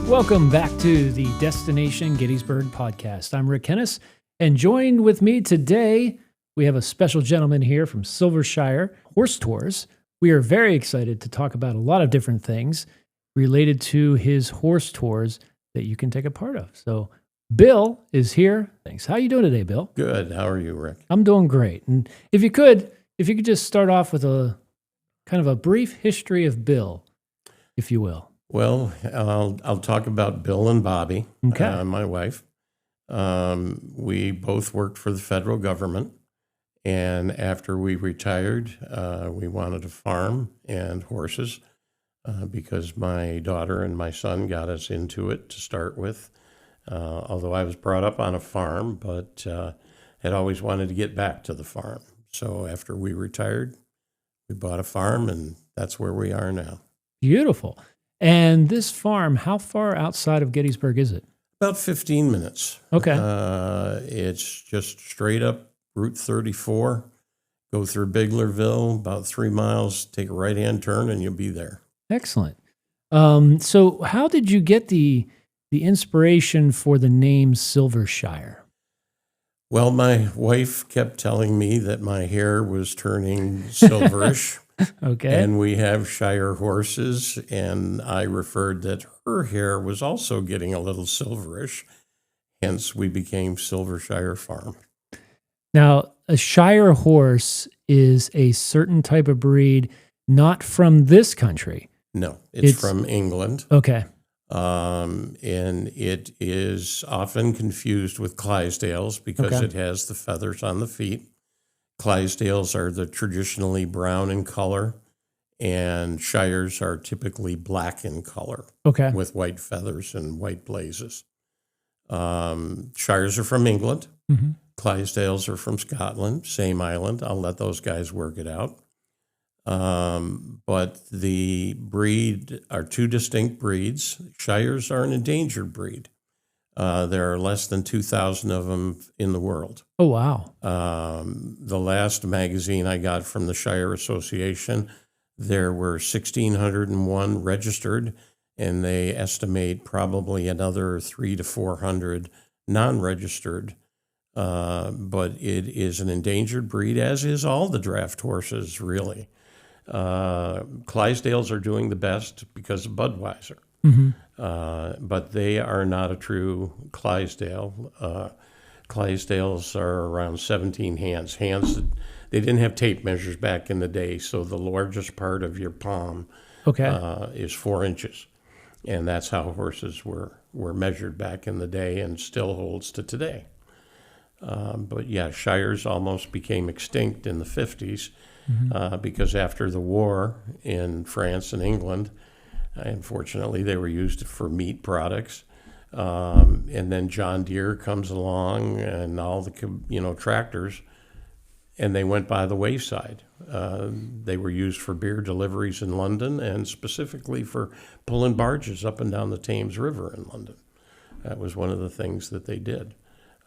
Welcome back to the Destination Gettysburg podcast. I'm Rick Hennis, and joined with me today, we have a special gentleman here from Silvershire Horse Tours. We are very excited to talk about a lot of different things related to his horse tours that you can take a part of. So Bill is here. Thanks. How are you doing today, Bill? Good. How are you, Rick? I'm doing great. And if you could just start off with a kind of a brief history of Bill, if you will. Well, I'll talk about Bill and Bobby, Okay. my wife. We both worked for the federal government, and after we retired, we wanted a farm and horses because my daughter and my son got us into it to start with. Although I was brought up on a farm, but had always wanted to get back to the farm. So after we retired, we bought a farm, and that's where we are now. Beautiful. And this farm, how far outside of Gettysburg is it? About 15 minutes. Okay. It's just straight up Route 34. Go through Biglerville, about 3 miles, take a right-hand turn, and you'll be there. Excellent. So how did you get the inspiration for the name Silvershire? Well, my wife kept telling me that my hair was turning silverish. Okay. And we have Shire horses, and I referred that her hair was also getting a little silverish. Hence, we became Silvershire Farm. Now, a Shire horse is a certain type of breed, not from this country. No, it's from England. Okay. And it is often confused with Clydesdales because it has the feathers on the feet. Clydesdales are the traditionally brown in color, and Shires are typically black in color with white feathers and white blazes. Shires are from England. Mm-hmm. Clydesdales are from Scotland, same island. I'll let those guys work it out. But the breed are two distinct breeds. Shires are an endangered breed. There are less than 2,000 of them in the world. Oh, wow. The last magazine I got from the Shire Association, there were 1,601 registered, and they estimate probably another 300 to 400 non-registered. But it is an endangered breed, as is all the draft horses, really. Clydesdales are doing the best because of Budweiser. Mm-hmm. But they are not a true Clydesdale. Clydesdales are around 17 hands. They didn't have tape measures back in the day, so the largest part of your palm is 4 inches. And that's how horses were measured back in the day and still holds to today. But yeah, Shires almost became extinct in the 50s because after the war in France and England, unfortunately, they were used for meat products. And then John Deere comes along and all the, tractors, and they went by the wayside. They were used for beer deliveries in London and specifically for pulling barges up and down the Thames River in London. That was one of the things that they did.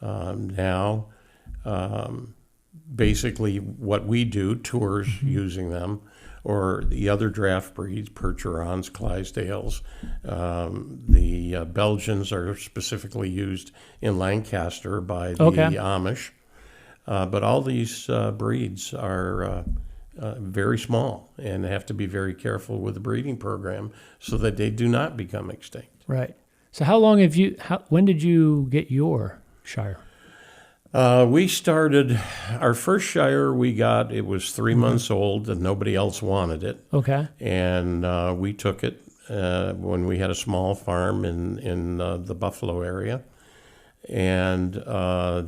Now, basically what we do, tours using them, or the other draft breeds, Percherons, Clydesdales. The Belgians are specifically used in Lancaster by the Amish. But all these breeds are very small and have to be very careful with the breeding program so that they do not become extinct. Right. So when did you get your Shire? We started, our first Shire it was 3 months old and nobody else wanted it. Okay. And we took it when we had a small farm in the Buffalo area. And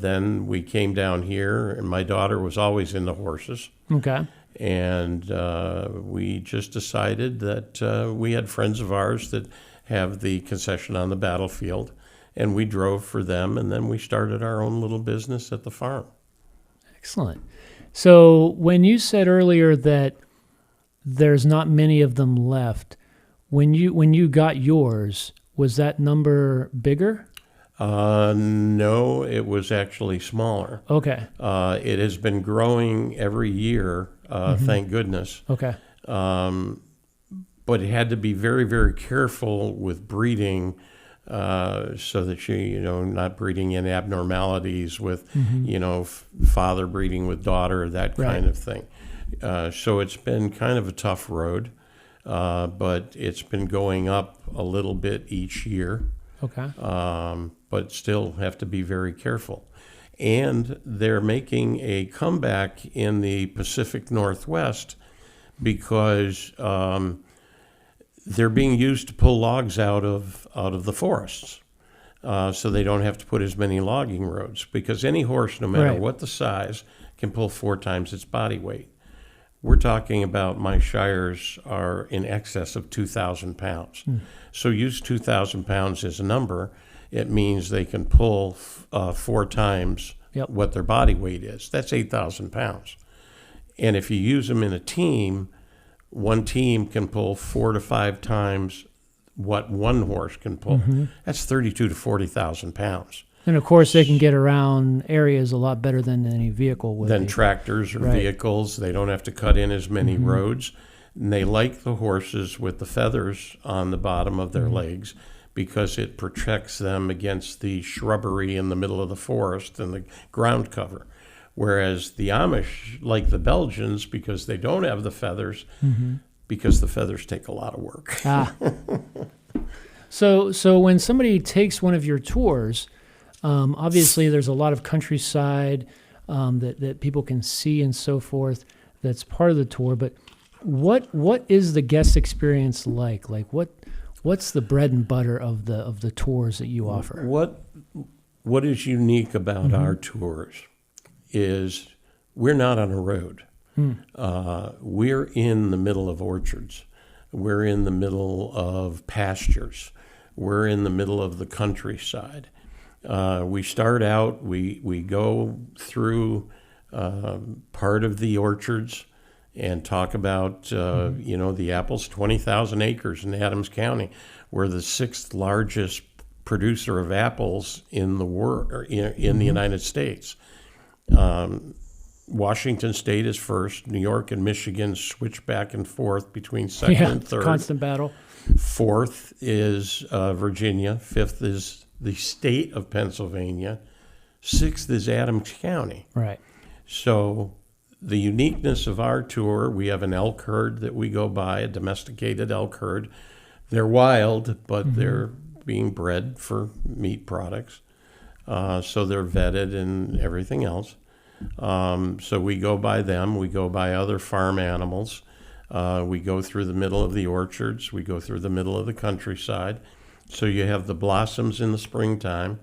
then we came down here, and my daughter was always into horses. Okay. And we just decided that we had friends of ours that have the concession on the battlefield. And we drove for them, and then we started our own little business at the farm. Excellent. So when you said earlier that there's not many of them left, when you got yours, was that number bigger? No, it was actually smaller. Okay. It has been growing every year, thank goodness. Okay. But it had to be very, very careful with breeding so that not breeding in abnormalities with, father breeding with daughter, that kind of thing. So it's been kind of a tough road, but it's been going up a little bit each year. Okay. But still have to be very careful. And they're making a comeback in the Pacific Northwest because they're being used to pull logs out of the forests, so they don't have to put as many logging roads. Because any horse, no matter what the size, can pull 4 times its body weight. We're talking about my Shires are in excess of 2,000 pounds. So use 2,000 pounds as a number. It means they can pull 4 times what their body weight is. That's 8,000 pounds. And if you use them in a team, one team can pull 4 to 5 times what one horse can pull. That's 32 to 40,000 pounds. And of course, they can get around areas a lot better than any vehicle would. Than tractors or vehicles. They don't have to cut in as many roads. And they like the horses with the feathers on the bottom of their legs because it protects them against the shrubbery in the middle of the forest and the ground cover. Whereas the Amish like the Belgians because they don't have the feathers, because the feathers take a lot of work. So when somebody takes one of your tours, obviously there's a lot of countryside that people can see and so forth. That's part of the tour. But what is the guest experience like? Like what's the bread and butter of the tours that you offer? What is unique about our tours is we're not on a road. We're in the middle of orchards. We're in the middle of pastures. We're in the middle of the countryside. We start out, we go through part of the orchards and talk about, the apples, 20,000 acres in Adams County. We're the 6th largest producer of apples in the world, in the United States. Washington State is first. New York and Michigan switch back and forth between second and third. Constant battle. 4th is Virginia. 5th is the state of Pennsylvania. 6th is Adams County. Right. So the uniqueness of our tour, we have an elk herd that we go by, a domesticated elk herd. They're wild, but they're being bred for meat products. So they're vetted and everything else. So we go by them. We go by other farm animals. We go through the middle of the orchards. We go through the middle of the countryside. So you have the blossoms in the springtime.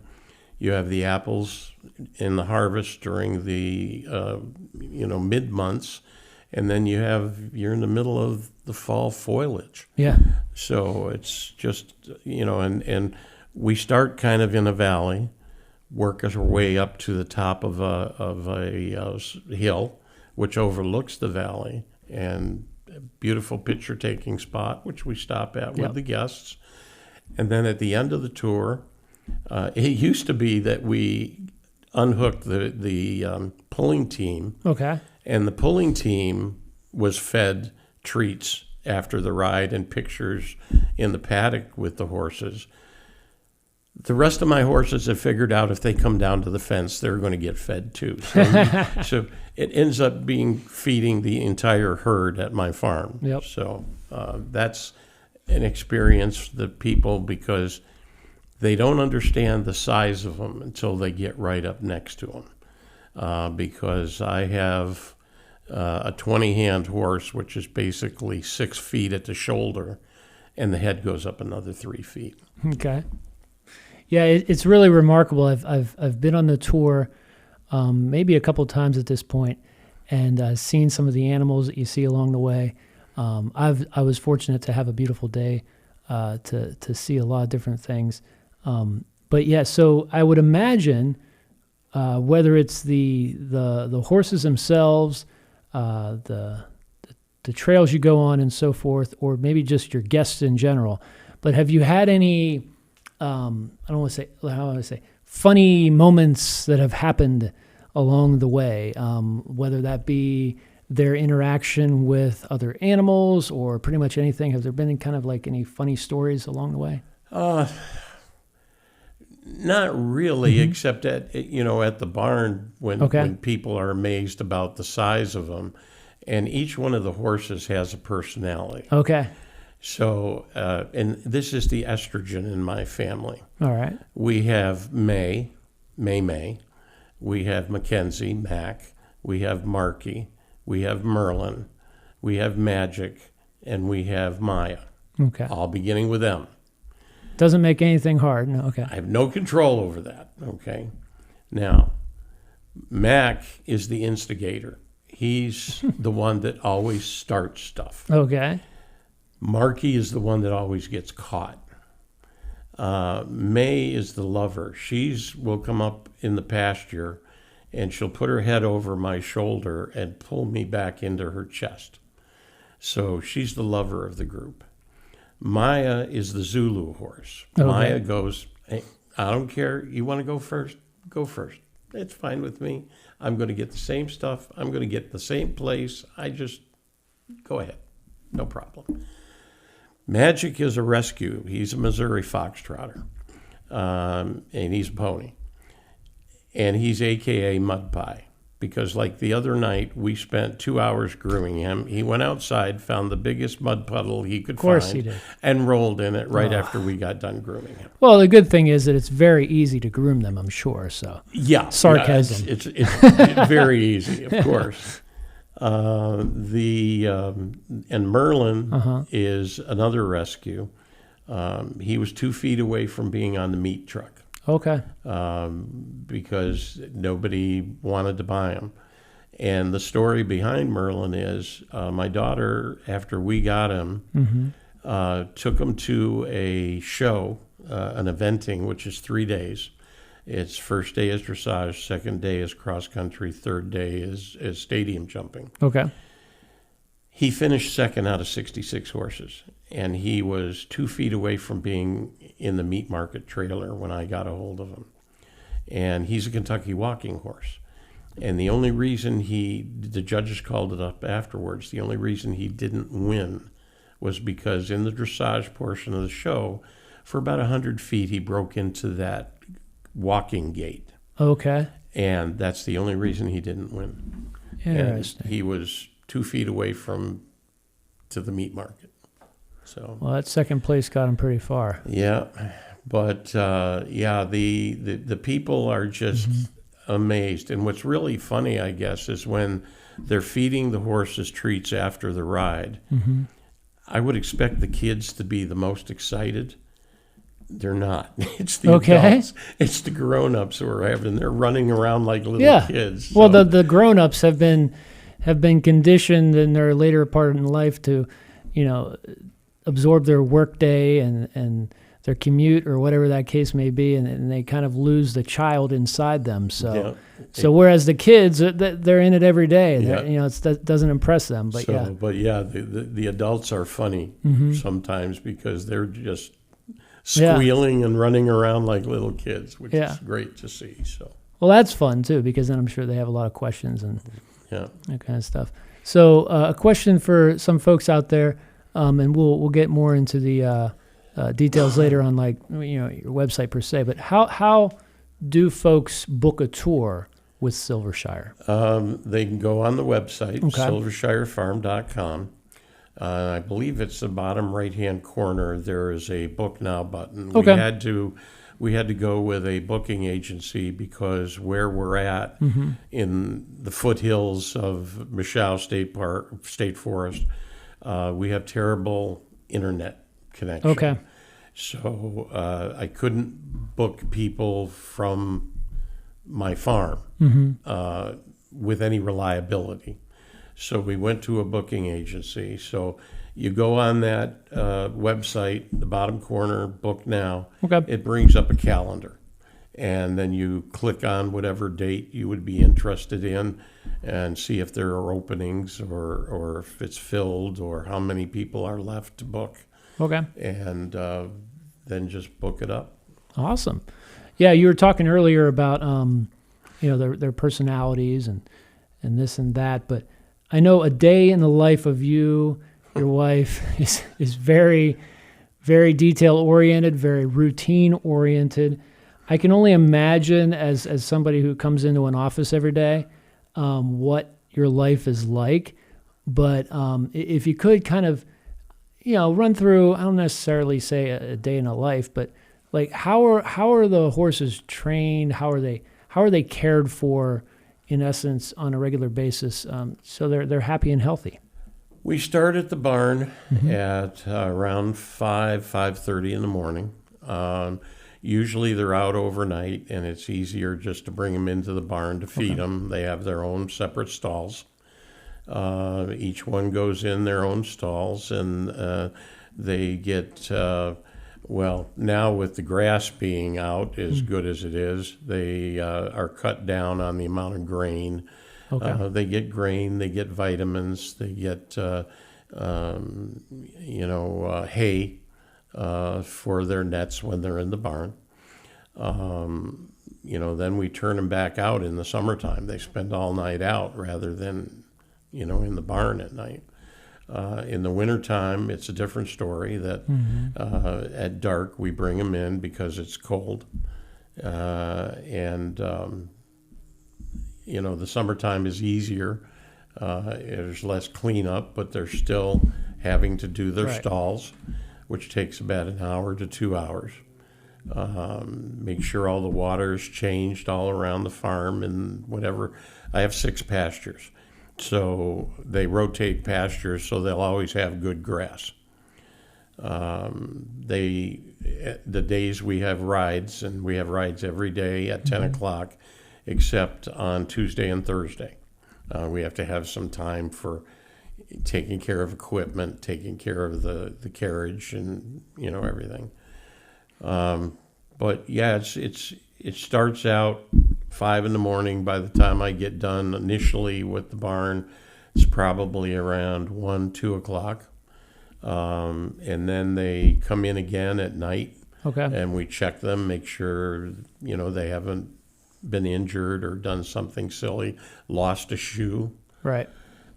You have the apples in the harvest during the mid months, and then you're in the middle of the fall foliage. Yeah. So it's just and we start kind of in a valley, work our way up to the top of a hill, which overlooks the valley, and a beautiful picture taking spot, which we stop at with the guests. And then at the end of the tour, it used to be that we unhooked the pulling team. Okay. And the pulling team was fed treats after the ride and pictures in the paddock with the horses. The rest of my horses have figured out if they come down to the fence, they're going to get fed too. So it ends up being feeding the entire herd at my farm. Yep. So that's an experience for the people because they don't understand the size of them until they get right up next to them. Because I have a 20-hand horse, which is basically 6 feet at the shoulder, and the head goes up another 3 feet. Okay. Yeah, it's really remarkable. I've been on the tour maybe a couple times at this point, and seen some of the animals that you see along the way. I was fortunate to have a beautiful day to see a lot of different things. But yeah, so I would imagine whether it's the horses themselves, the trails you go on and so forth, or maybe just your guests in general. But have you had any? I don't want to say how I say funny moments that have happened along the way, whether that be their interaction with other animals or pretty much anything. Have there been kind of like any funny stories along the way? Not really, except at at the barn when people are amazed about the size of them, and each one of the horses has a personality. Okay. So, and this is the estrogen in my family. All right. We have May. We have Mackenzie, Mac. We have Marky. We have Merlin. We have Magic, and we have Maya. Okay. All beginning with M. Doesn't make anything hard. No. Okay. I have no control over that. Okay. Now, Mac is the instigator. He's the one that always starts stuff. Okay. Marky is the one that always gets caught. May is the lover. Will come up in the pasture, and she'll put her head over my shoulder and pull me back into her chest. So she's the lover of the group. Maya is the Zulu horse. Okay. Maya goes, hey, I don't care. You want to go first? Go first. It's fine with me. I'm going to get the same stuff. I'm going to get the same place. Go ahead. No problem. Magic is a rescue. He's a Missouri foxtrotter, and he's a pony. And he's AKA Mud Pie, because like the other night, we spent 2 hours grooming him. He went outside, found the biggest mud puddle he could find, he did. and rolled in it right after we got done grooming him. Well, the good thing is that it's very easy to groom them, I'm sure. So Yeah. sarcasm. It's very easy, of course. And Merlin is another rescue. He was 2 feet away from being on the meat truck. Okay. Because nobody wanted to buy him. And the story behind Merlin is my daughter, after we got him, took him to a show, an eventing, which is 3 days. Its first day is dressage, second day is cross country, third day is stadium jumping. Okay. He finished second out of 66 horses, and he was 2 feet away from being in the meat market trailer when I got a hold of him. And he's a Kentucky walking horse. And the only reason the judges called it up afterwards, the only reason he didn't win was because in the dressage portion of the show, for about 100 feet, he broke into that walking gate. Okay. And that's the only reason he didn't win. Interesting. And he was 2 feet away to the meat market. So Well, that second place got him pretty far. yeah, but the people are just amazed. And what's really funny, I guess, is when they're feeding the horses treats after the ride. I would expect the kids to be the most excited. They're not. It's the adults. It's the grown-ups who are they're running around like little kids. So. Well, the grown-ups have been conditioned in their later part in life to, absorb their workday and their commute or whatever that case may be, and they kind of lose the child inside them. So, whereas the kids, they're in it every day. It doesn't impress them. But the adults are funny sometimes because they're just squealing and running around like little kids, which is great to see. So, well, that's fun too, because then I'm sure they have a lot of questions and that kind of stuff. So, a question for some folks out there, and we'll get more into the details later on, your website per se. But how do folks book a tour with Silvershire? They can go on the website, silvershirefarm.com. I believe it's the bottom right-hand corner. There is a Book Now button. Okay. We had to go with a booking agency because where we're at in the foothills of Michoud State Forest, we have terrible internet connection. Okay. So I couldn't book people from my farm with any reliability. So we went to a booking agency. So you go on that website, the bottom corner, Book Now. Okay. It brings up a calendar. And then you click on whatever date you would be interested in and see if there are openings or if it's filled or how many people are left to book. Okay. And then just book it up. Awesome. Yeah, you were talking earlier about their personalities and this and that, but I know a day in the life of your wife is very, very detail oriented, very routine oriented. I can only imagine as somebody who comes into an office every day, what your life is like. But if you could kind of, run through, I don't necessarily say a day in a life, but like how are the horses trained? How are they cared for, in essence, on a regular basis, so they're happy and healthy? We start at the barn at around 5:30 in the morning. Usually they're out overnight, and it's easier just to bring them into the barn to feed them. They have their own separate stalls. Each one goes in their own stalls, and they get, now with the grass being out as good as it is, they are cut down on the amount of grain. They get grain, they get vitamins, they get, hay for their nets when they're in the barn. Then we turn them back out in the summertime. They spend all night out rather than, in the barn at night. In the wintertime, it's a different story that at dark we bring them in because it's cold. The summertime is easier. There's less cleanup, but they're still having to do their stalls, which takes about an hour to 2 hours. Make sure all the water is changed all around the farm and whatever. I have 6 pastures, so they rotate pastures, so they'll always have good grass. The days we have rides, and we have rides every day at 10 o'clock, except on Tuesday and Thursday. We have to have some time for taking care of equipment, taking care of the carriage, and everything. But yeah, it starts out 5 in the morning. By the time I get done initially with the barn, it's probably around 1, 2 o'clock. And then they come in again at night. And we check them, make sure, they haven't been injured or done something silly, lost a shoe. Right.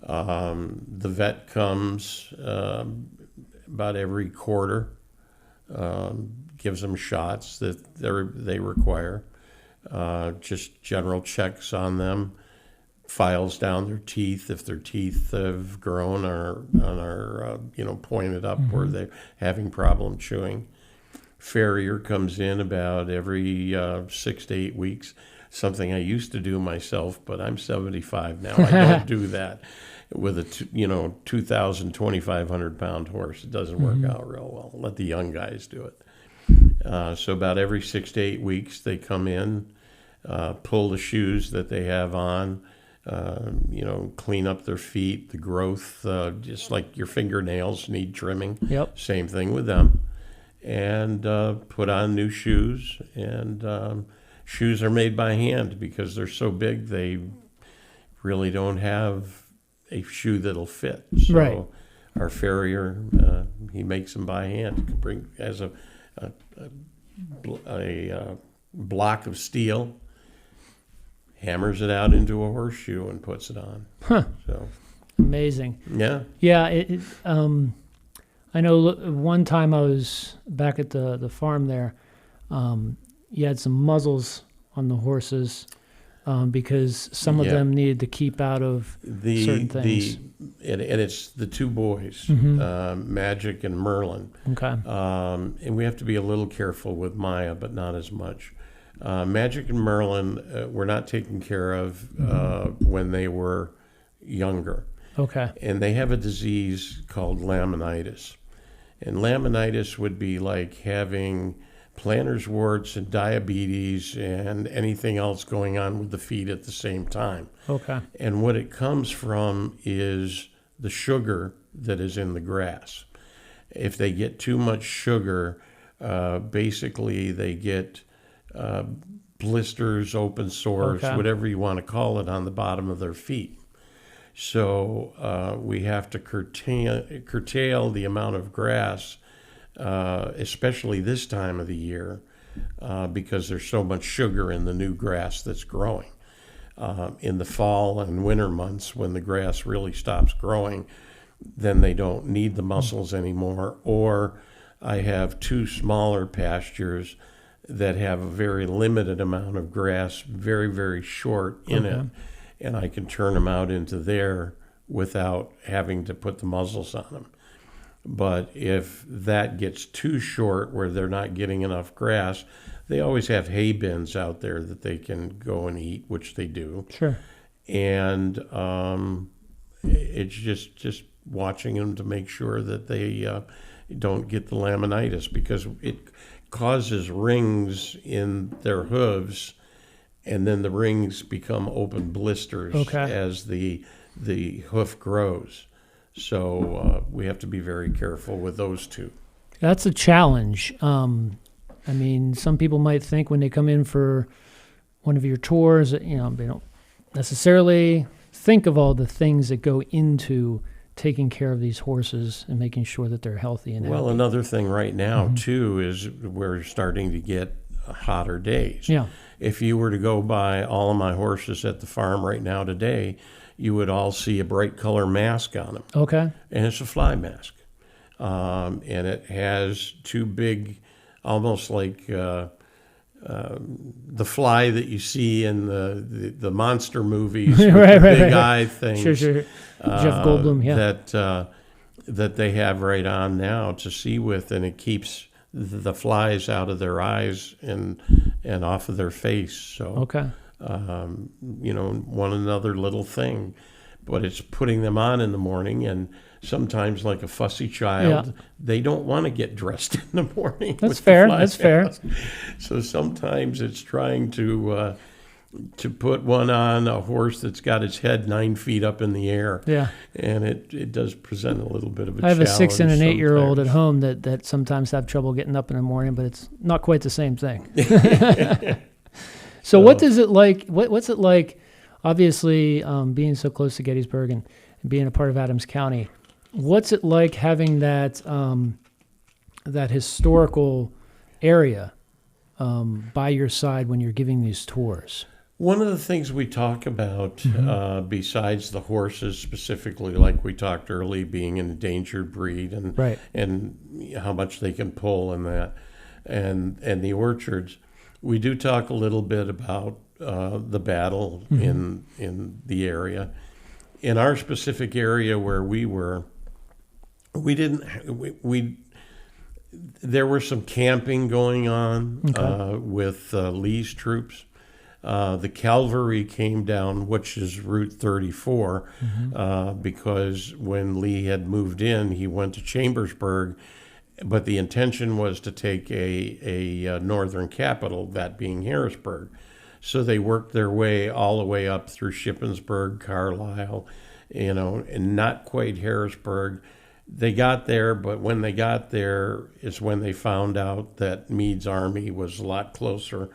The vet comes about every quarter, gives them shots that they require, just general checks on them, files down their teeth if their teeth have grown or are pointed up where they're having problem chewing. Farrier comes in about every 6 to 8 weeks. Something I used to do myself, but I'm 75 now. I don't do that with a 2,000, 2,500 pound horse. It doesn't work out real well. Let the young guys do it. So about every 6 to 8 weeks, they come in, pull the shoes that they have on, clean up their feet, the growth, just like your fingernails need trimming. Yep. Same thing with them. And put on new shoes. And shoes are made by hand because they're so big they really don't have a shoe that'll fit. So our farrier, he makes them by hand. As a block of steel, hammers it out into a horseshoe and puts it on. So amazing. Yeah. Yeah. I know one time I was back at the farm there. You had some muzzles on the horses because some of them needed to keep out of certain things. And it's the 2 boys, Magic and Merlin. Okay. And we have to be a little careful with Maya, but not as much. Magic and Merlin were not taken care of when they were younger. Okay. And they have a disease called laminitis. And laminitis would be like having plantar's warts and diabetes and anything else going on with the feet at the same time. Okay. And what it comes from is the sugar that is in the grass. If they get too much sugar, basically they get blisters, open sores, whatever you want to call it, on the bottom of their feet. So we have to curtail the amount of grass, especially this time of the year, because there's so much sugar in the new grass that's growing. In the fall and winter months, when the grass really stops growing, then they don't need the muscles anymore. Or I have 2 smaller pastures that have a very limited amount of grass, very, very short in it, and I can turn them out into there without having to put the muzzles on them. But if that gets too short where they're not getting enough grass, they always have hay bins out there that they can go and eat, which they do. Sure. And it's just watching them to make sure that they don't get the laminitis, because it causes rings in their hooves, and then the rings become open blisters as the hoof grows. So we have to be very careful with those two. That's a challenge. I mean, some people might think when they come in for one of your tours, they don't necessarily think of all the things that go into taking care of these horses and making sure that they're healthy and Well, happy. another thing right now, too, is we're starting to get hotter days. Yeah. If you were to go by all of my horses at the farm right now today, you would all see a bright color mask on them. Okay. And it's a fly mask. And it has two big, almost like the fly that you see in the monster movies with the big eye things. Sure. Jeff Goldblum, that they have right on now to see with, and it keeps the flies out of their eyes and off of their face. So, one another little thing, but it's putting them on in the morning, and sometimes, like a fussy child, they don't want to get dressed in the morning. That's fair. That's fair. So sometimes it's trying to put one on a horse that's got its head 9 feet up in the air. Yeah. And it does present a little bit of a challenge. I have a 6 and an 8-year-old at home that sometimes have trouble getting up in the morning, but it's not quite the same thing. So what is it like? What's it like, obviously, being so close to Gettysburg and being a part of Adams County? What's it like having that historical area by your side when you're giving these tours? One of the things we talk about, besides the horses specifically, like we talked early, being an endangered breed and how much they can pull and that, and the orchards, we do talk a little bit about the battle in the area. In our specific area where we were, there was some camping going on with Lee's troops. The cavalry came down, which is Route 34, because when Lee had moved in, he went to Chambersburg, but the intention was to take a northern capital, that being Harrisburg. So they worked their way all the way up through Shippensburg, Carlisle, and not quite Harrisburg. They got there, but when they got there is when they found out that Meade's army was a lot closer.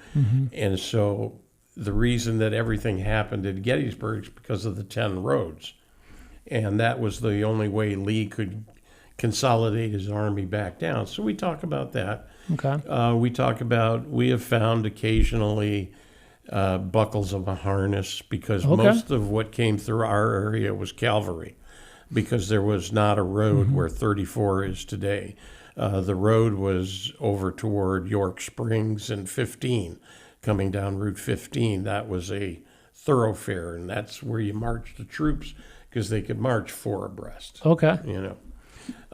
And so the reason that everything happened at Gettysburg is because of the 10 roads. And that was the only way Lee could consolidate his army back down. So we talk about that. We talk about, we have found occasionally buckles of a harness, because most of what came through our area was cavalry, because there was not a road where 34 is today. The road was over toward York Springs and 15, coming down Route 15. That was a thoroughfare, and that's where you marched the troops, because they could march 4 abreast. There's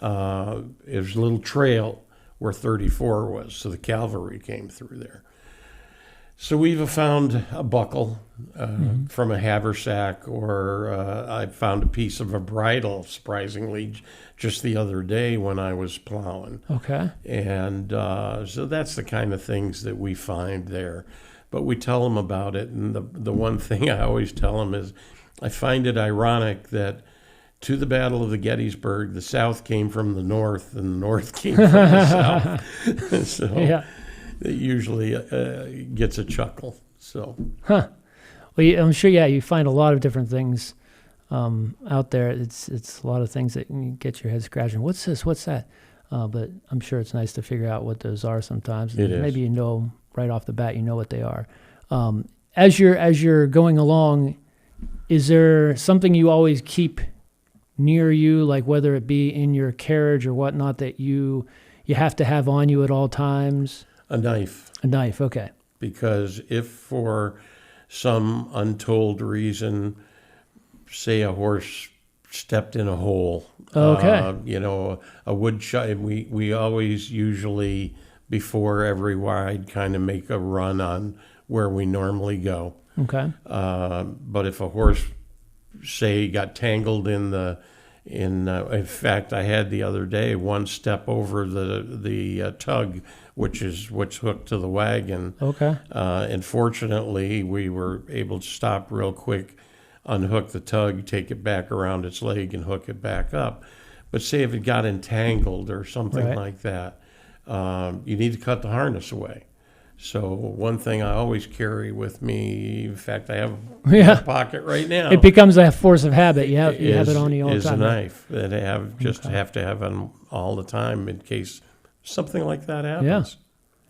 a little trail where 34 was, so the cavalry came through there. So we've found a buckle from a haversack, or I found a piece of a bridle, surprisingly, just the other day when I was plowing. And so that's the kind of things that we find there. But we tell them about it, and the one thing I always tell them is, I find it ironic that to the Battle of the Gettysburg, the South came from the North, and the North came from the South. So it usually gets a chuckle. So, well, I'm sure. You find a lot of different things out there. It's a lot of things that can get your head scratching. What's this? What's that? But I'm sure it's nice to figure out what those are sometimes. It is. Maybe right off the bat, what they are. As you're going along, is there something you always keep near you, like whether it be in your carriage or whatnot, that you have to have on you at all times? A knife. A knife, okay. Because if for some untold reason, say a horse stepped in a hole, Okay. A wood chop, we always usually, before every ride, kind of make a run on where we normally go. Okay. But if a horse, say, got tangled in fact, I had the other day one step over the tug, which is what's hooked to the wagon. Okay. And fortunately, we were able to stop real quick, unhook the tug, take it back around its leg, and hook it back up. But say if it got entangled or something Right. like that, you need to cut the harness away. So one thing I always carry with me, in fact, I have in Yeah. my pocket right now. It becomes a force of habit. You have it on you all the is time. a knife that I have to have on all the time in case something like that happens.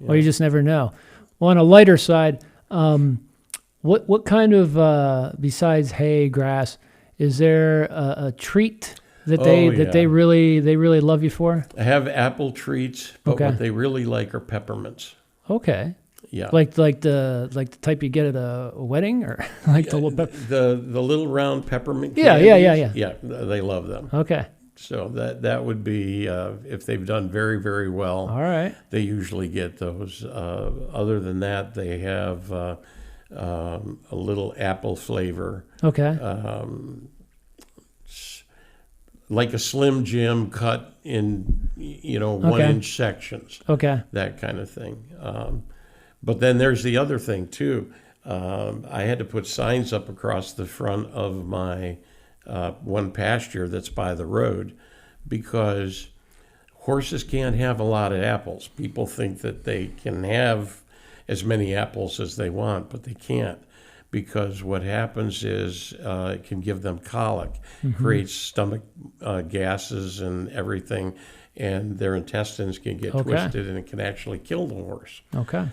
Well, you just never know. Well, on a lighter side, what kind of besides hay, grass, is there a treat that they really love you for? I have apple treats, but Okay. what they really like are peppermints. Okay. Yeah. Like the type you get at a wedding, or like the little The little round peppermint Yeah, candies. yeah. Yeah, they love them. Okay. So that would be, if they've done very, very well, All right. they usually get those. Other than that, they have a little apple flavor, Okay. like a Slim Jim cut in, 1-inch sections, Okay. that kind of thing. But then there's the other thing too. I had to put signs up across the front of my one pasture that's by the road, because horses can't have a lot of apples. People think that they can have as many apples as they want, but they can't, because what happens is it can give them colic, creates stomach gases and everything, and their intestines can get twisted, and it can actually kill the horse. Okay.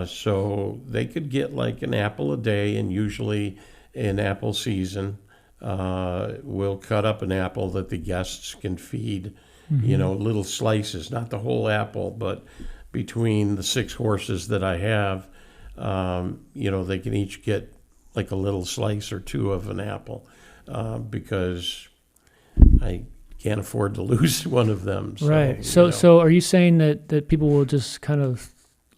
So they could get like an apple a day, and usually in apple season, we'll cut up an apple that the guests can feed, little slices, not the whole apple, but between the 6 horses that I have, they can each get like a little slice or 2 of an apple, because I can't afford to lose one of them. So, Right. So are you saying that people will just kind of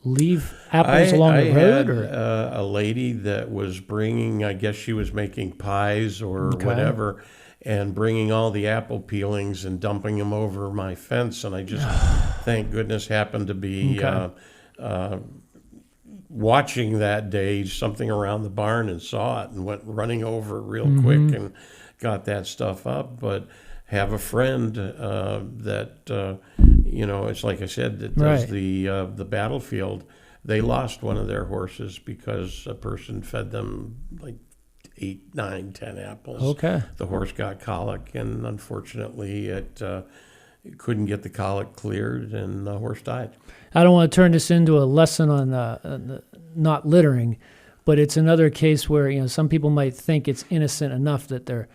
leave apples along the road? I had a lady that was bringing, I guess she was making pies or whatever, and bringing all the apple peelings and dumping them over my fence. And I just, thank goodness, happened to be watching that day, something around the barn, and saw it and went running over real quick and got that stuff up. But have a friend that, it's like I said, that does the battlefield. They lost one of their horses because a person fed them like 8, 9, 10 apples. Okay. The horse got colic, and unfortunately it couldn't get the colic cleared, and the horse died. I don't want to turn this into a lesson on not littering, but it's another case where some people might think it's innocent enough that they're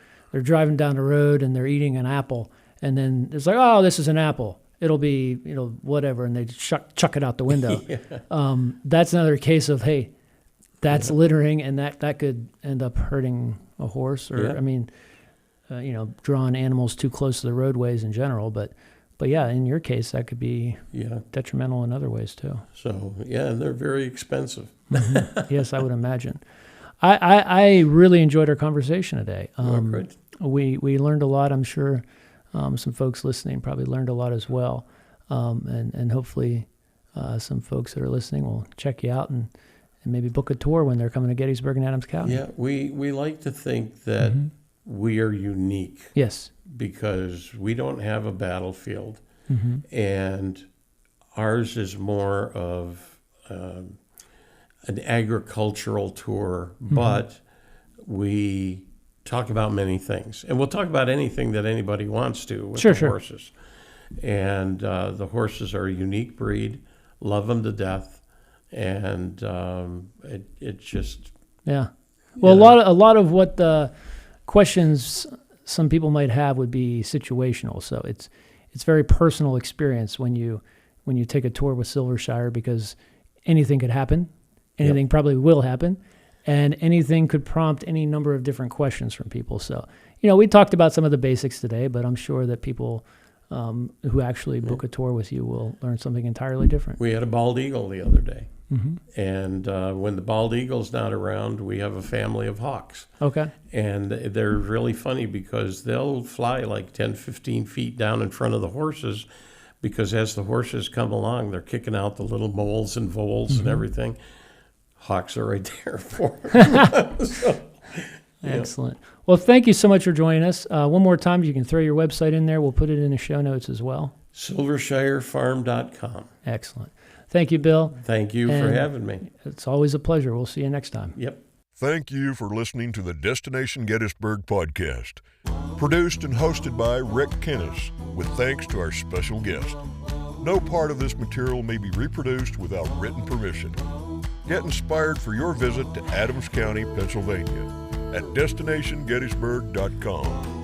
driving down the road and they're eating an apple, and then it's like, oh, this is an apple. It'll be whatever, and they chuck it out the window. That's another case of, hey, that's littering, and that could end up hurting a horse, or drawing animals too close to the roadways in general. But yeah, in your case, that could be detrimental in other ways too. So and they're very expensive. Yes, I would imagine. I really enjoyed our conversation today. Great. We learned a lot. I'm sure some folks listening probably learned a lot as well, and hopefully some folks that are listening will check you out and maybe book a tour when they're coming to Gettysburg and Adams County. Yeah, we like to think that we are unique. Yes. Because we don't have a battlefield, and ours is more of an agricultural tour, but we talk about many things. And we'll talk about anything that anybody wants to with the horses. And the horses are a unique breed, love them to death, and it just... Yeah. Well, a lot of what the questions some people might have would be situational. So it's very personal experience when you when you take a tour with Silvershire, because anything could happen. Anything probably will happen. And anything could prompt any number of different questions from people. So, we talked about some of the basics today, but I'm sure that people who actually book a tour with you will learn something entirely different. We had a bald eagle the other day. And when the bald eagle's not around, we have a family of hawks. Okay. And they're really funny because they'll fly like 10, 15 feet down in front of the horses, because as the horses come along, they're kicking out the little moles and voles and everything. Hawks are right there for them. So, Excellent. Well, thank you so much for joining us. One more time, you can throw your website in there. We'll put it in the show notes as well. SilvershireFarm.com. Excellent. Thank you, Bill. Thank you for having me. It's always a pleasure. We'll see you next time. Yep. Thank you for listening to the Destination Gettysburg podcast, produced and hosted by Rick Kennis, with thanks to our special guest. No part of this material may be reproduced without written permission. Get inspired for your visit to Adams County, Pennsylvania at DestinationGettysburg.com.